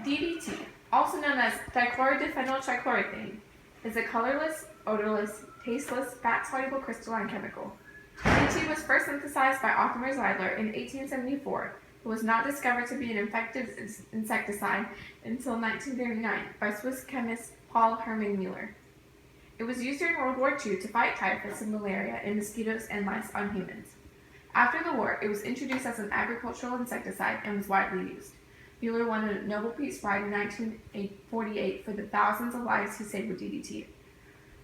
DDT, also known as dichlorodiphenyl trichloroethane, is a colorless, odorless, tasteless, fat-soluble crystalline chemical. DDT was first synthesized by Othmar Zeidler in 1874, but was not discovered to be an effective insecticide until 1939 by Swiss chemist Paul Hermann Müller. It was used during World War II to fight typhus and malaria in mosquitoes and lice on humans. After the war, it was introduced as an agricultural insecticide and was widely used. Müller won a Nobel Peace Prize in 1948 for the thousands of lives he saved with DDT.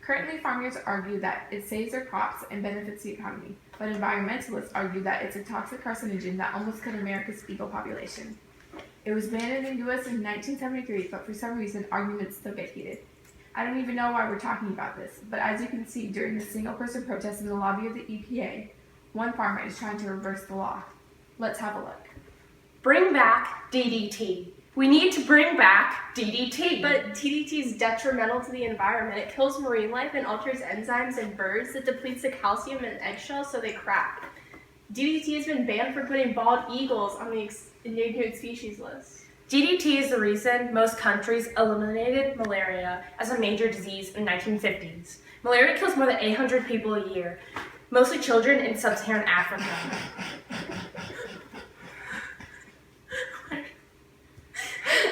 Currently, farmers argue that it saves their crops and benefits the economy, but environmentalists argue that it's a toxic carcinogen that almost killed America's eagle population. It was banned in the U.S. in 1973, but for some reason, arguments still get heated. I don't even know why we're talking about this, but as you can see, during the single-person protest in the lobby of the EPA, one farmer is trying to reverse the law. Let's have a look. Bring back DDT. We need to bring back DDT. But DDT is detrimental to the environment. It kills marine life and alters enzymes in birds. It depletes the calcium in eggshells so they crack. DDT has been banned for putting bald eagles on the endangered species list. DDT is the reason most countries eliminated malaria as a major disease in the 1950s. Malaria kills more than 800 people a year, mostly children in sub-Saharan Africa.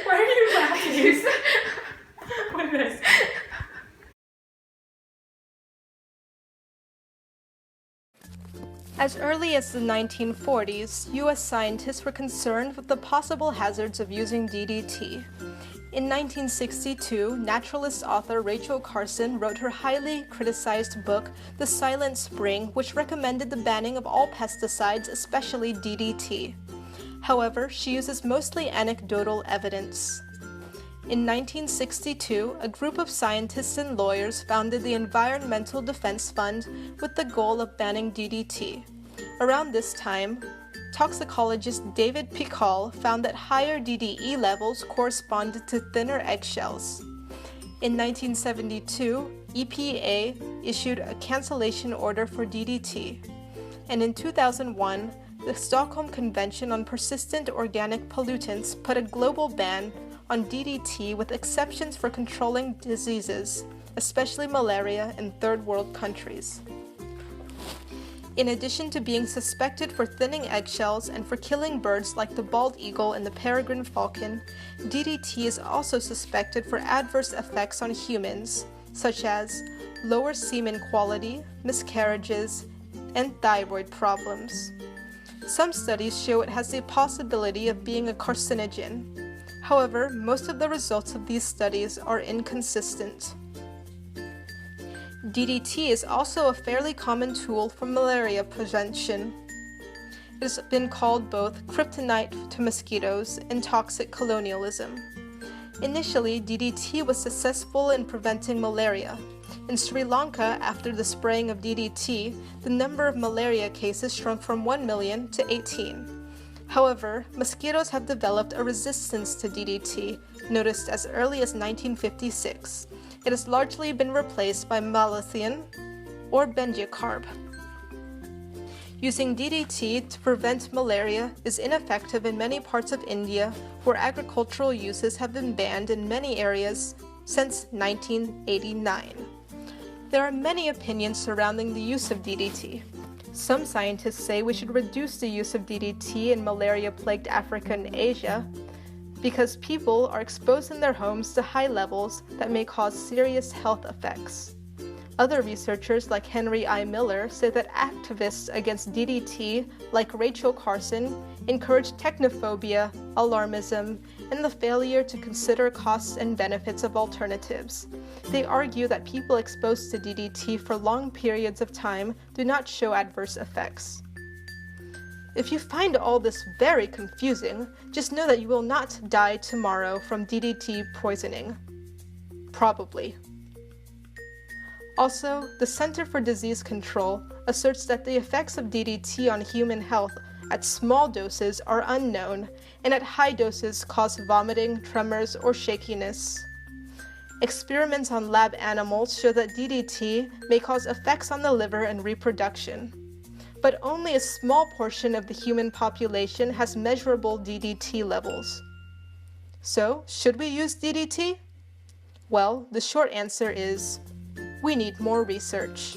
Why are you laughing? What is this? As early as the 1940s, U.S. scientists were concerned with the possible hazards of using DDT. In 1962, naturalist author Rachel Carson wrote her highly criticized book, The Silent Spring, which recommended the banning of all pesticides, especially DDT. However, she uses mostly anecdotal evidence. In 1962, a group of scientists and lawyers founded the Environmental Defense Fund with the goal of banning DDT. Around this time, toxicologist David Pikal found that higher DDE levels corresponded to thinner eggshells. In 1972, EPA issued a cancellation order for DDT. And in 2001, the Stockholm Convention on Persistent Organic Pollutants put a global ban on DDT with exceptions for controlling diseases, especially malaria in third world countries. In addition to being suspected for thinning eggshells and for killing birds like the bald eagle and the peregrine falcon, DDT is also suspected for adverse effects on humans, such as lower semen quality, miscarriages, and thyroid problems. Some studies show it has the possibility of being a carcinogen. However, most of the results of these studies are inconsistent. DDT is also a fairly common tool for malaria prevention. It has been called both kryptonite to mosquitoes and toxic colonialism. Initially, DDT was successful in preventing malaria. In Sri Lanka, after the spraying of DDT, the number of malaria cases shrunk from 1 million to 18. However, mosquitoes have developed a resistance to DDT, noticed as early as 1956. It has largely been replaced by malathion or benzocarb. Using DDT to prevent malaria is ineffective in many parts of India, where agricultural uses have been banned in many areas since 1989. There are many opinions surrounding the use of DDT. Some scientists say we should reduce the use of DDT in malaria-plagued Africa and Asia because people are exposed in their homes to high levels that may cause serious health effects. Other researchers like Henry I. Miller say that activists against DDT, like Rachel Carson, encourage technophobia, alarmism, and the failure to consider costs and benefits of alternatives. They argue that people exposed to DDT for long periods of time do not show adverse effects. If you find all this very confusing, just know that you will not die tomorrow from DDT poisoning. Probably. Also, the Center for Disease Control asserts that the effects of DDT on human health at small doses are unknown, and at high doses cause vomiting, tremors, or shakiness. Experiments on lab animals show that DDT may cause effects on the liver and reproduction. But only a small portion of the human population has measurable DDT levels. So, should we use DDT? Well, the short answer is we need more research.